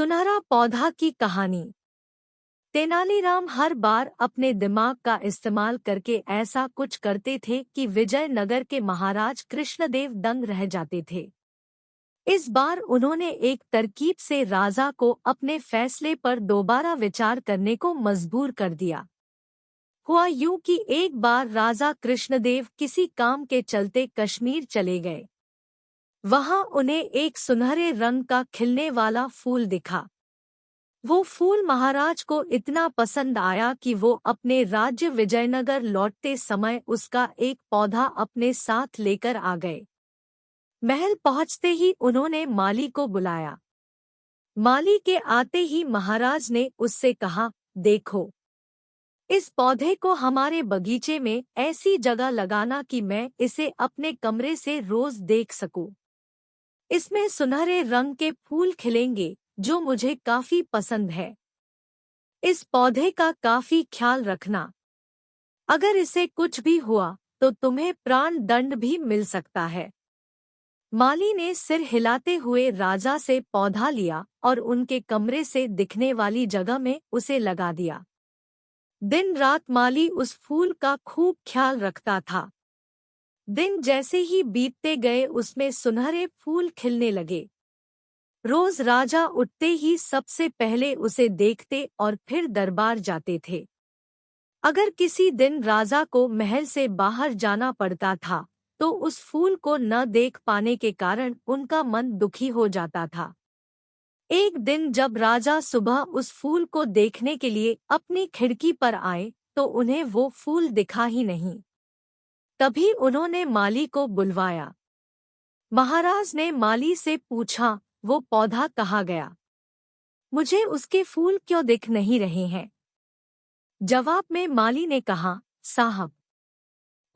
सुनहरा पौधा की कहानी। तेनालीराम हर बार अपने दिमाग का इस्तेमाल करके ऐसा कुछ करते थे कि विजयनगर के महाराज कृष्णदेव दंग रह जाते थे। इस बार उन्होंने एक तरकीब से राजा को अपने फैसले पर दोबारा विचार करने को मजबूर कर दिया। हुआ यूं कि एक बार राजा कृष्णदेव किसी काम के चलते कश्मीर चले गए। वहां उन्हें एक सुनहरे रंग का खिलने वाला फूल दिखा। वो फूल महाराज को इतना पसंद आया कि वो अपने राज्य विजयनगर लौटते समय उसका एक पौधा अपने साथ लेकर आ गए। महल पहुंचते ही उन्होंने माली को बुलाया। माली के आते ही महाराज ने उससे कहा, देखो, इस पौधे को हमारे बगीचे में ऐसी जगह लगाना कि मैं इसे अपने कमरे से रोज देख सकूं। इसमें सुनहरे रंग के फूल खिलेंगे जो मुझे काफी पसंद है। इस पौधे का काफी ख्याल रखना। अगर इसे कुछ भी हुआ तो तुम्हें प्राण दंड भी मिल सकता है। माली ने सिर हिलाते हुए राजा से पौधा लिया और उनके कमरे से दिखने वाली जगह में उसे लगा दिया। दिन रात माली उस फूल का खूब ख्याल रखता था। दिन जैसे ही बीतते गए उसमें सुनहरे फूल खिलने लगे। रोज राजा उठते ही सबसे पहले उसे देखते और फिर दरबार जाते थे। अगर किसी दिन राजा को महल से बाहर जाना पड़ता था तो उस फूल को न देख पाने के कारण उनका मन दुखी हो जाता था। एक दिन जब राजा सुबह उस फूल को देखने के लिए अपनी खिड़की पर आए तो उन्हें वो फूल दिखा ही नहीं। तभी उन्होंने माली को बुलवाया। महाराज ने माली से पूछा, वो पौधा कहाँ गया? मुझे उसके फूल क्यों दिख नहीं रहे हैं? जवाब में माली ने कहा, साहब,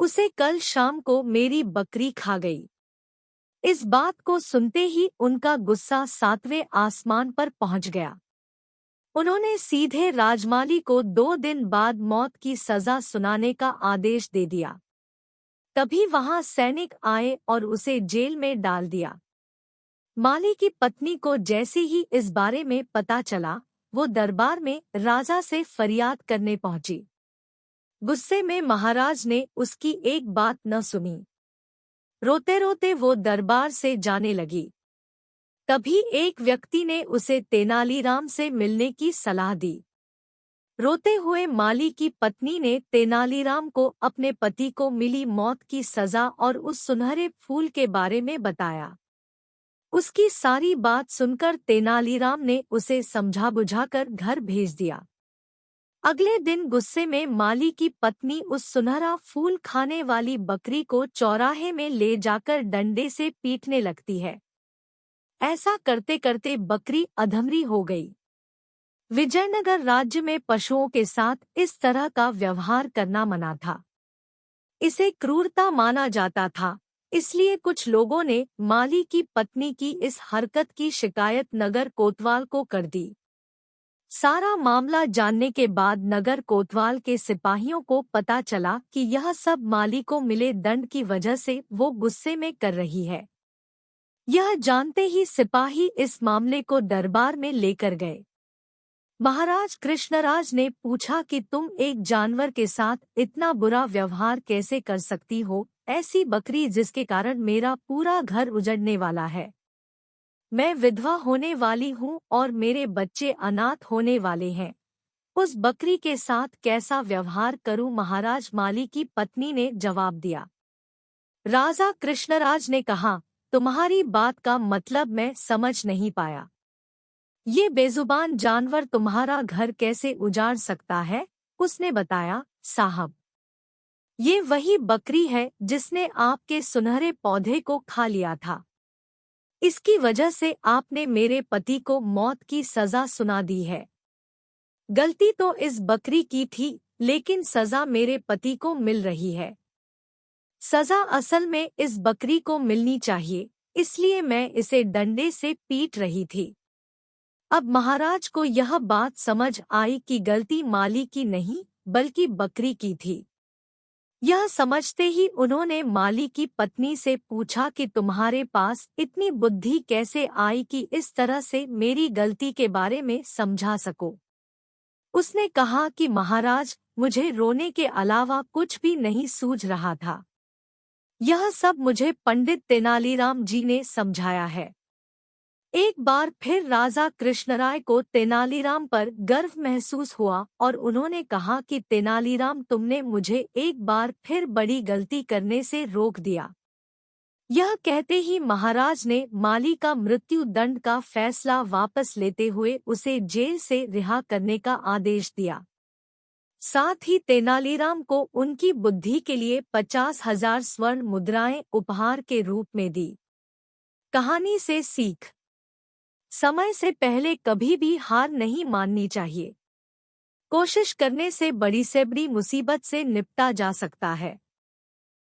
उसे कल शाम को मेरी बकरी खा गई। इस बात को सुनते ही उनका गुस्सा 7वें आसमान पर पहुंच गया। उन्होंने सीधे राजमाली को 2 दिन बाद मौत की सजा सुनाने का आदेश दे दिया। तभी वहां सैनिक आए और उसे जेल में डाल दिया। माली की पत्नी को जैसे ही इस बारे में पता चला, वो दरबार में राजा से फरियाद करने पहुंची। गुस्से में महाराज ने उसकी एक बात न सुनी। रोते रोते वो दरबार से जाने लगी। तभी एक व्यक्ति ने उसे तेनालीराम से मिलने की सलाह दी। रोते हुए माली की पत्नी ने तेनालीराम को अपने पति को मिली मौत की सजा और उस सुनहरे फूल के बारे में बताया। उसकी सारी बात सुनकर तेनालीराम ने उसे समझा बुझाकर घर भेज दिया। अगले दिन गुस्से में माली की पत्नी उस सुनहरा फूल खाने वाली बकरी को चौराहे में ले जाकर डंडे से पीटने लगती है। ऐसा करते करते बकरी अधमरी हो गई। विजयनगर राज्य में पशुओं के साथ इस तरह का व्यवहार करना मना था। इसे क्रूरता माना जाता था। इसलिए कुछ लोगों ने माली की पत्नी की इस हरकत की शिकायत नगर कोतवाल को कर दी। सारा मामला जानने के बाद नगर कोतवाल के सिपाहियों को पता चला कि यह सब माली को मिले दंड की वजह से वो गुस्से में कर रही है। यह जानते ही सिपाही इस मामले को दरबार में लेकर गए। महाराज कृष्णराज ने पूछा कि तुम एक जानवर के साथ इतना बुरा व्यवहार कैसे कर सकती हो, ऐसी बकरी जिसके कारण मेरा पूरा घर उजड़ने वाला है। मैं विधवा होने वाली हूँ और मेरे बच्चे अनाथ होने वाले हैं। उस बकरी के साथ कैसा व्यवहार करूँ? महाराज माली की पत्नी ने जवाब दिया। राजा कृष्णराज ने कहा, तुम्हारी बात का मतलब मैं समझ नहीं पाया। ये बेजुबान जानवर तुम्हारा घर कैसे उजाड़ सकता है? उसने बताया, साहब, ये वही बकरी है जिसने आपके सुनहरे पौधे को खा लिया था। इसकी वजह से आपने मेरे पति को मौत की सजा सुना दी है। गलती तो इस बकरी की थी, लेकिन सजा मेरे पति को मिल रही है। सजा असल में इस बकरी को मिलनी चाहिए, इसलिए मैं इसे डंडे से पीट रही थी। अब महाराज को यह बात समझ आई कि गलती माली की नहीं बल्कि बकरी की थी। यह समझते ही उन्होंने माली की पत्नी से पूछा कि तुम्हारे पास इतनी बुद्धि कैसे आई कि इस तरह से मेरी गलती के बारे में समझा सको। उसने कहा कि महाराज, मुझे रोने के अलावा कुछ भी नहीं सूझ रहा था। यह सब मुझे पंडित तेनालीराम जी ने समझाया है। एक बार फिर राजा कृष्णराय को तेनालीराम पर गर्व महसूस हुआ और उन्होंने कहा कि तेनालीराम, तुमने मुझे एक बार फिर बड़ी गलती करने से रोक दिया। यह कहते ही महाराज ने माली का मृत्यु दंड का फैसला वापस लेते हुए उसे जेल से रिहा करने का आदेश दिया। साथ ही तेनालीराम को उनकी बुद्धि के लिए 50,000 स्वर्ण मुद्राएं उपहार के रूप में दी। कहानी से सीख: समय से पहले कभी भी हार नहीं माननी चाहिए। कोशिश करने से बड़ी से बड़ी मुसीबत से निपटा जा सकता है।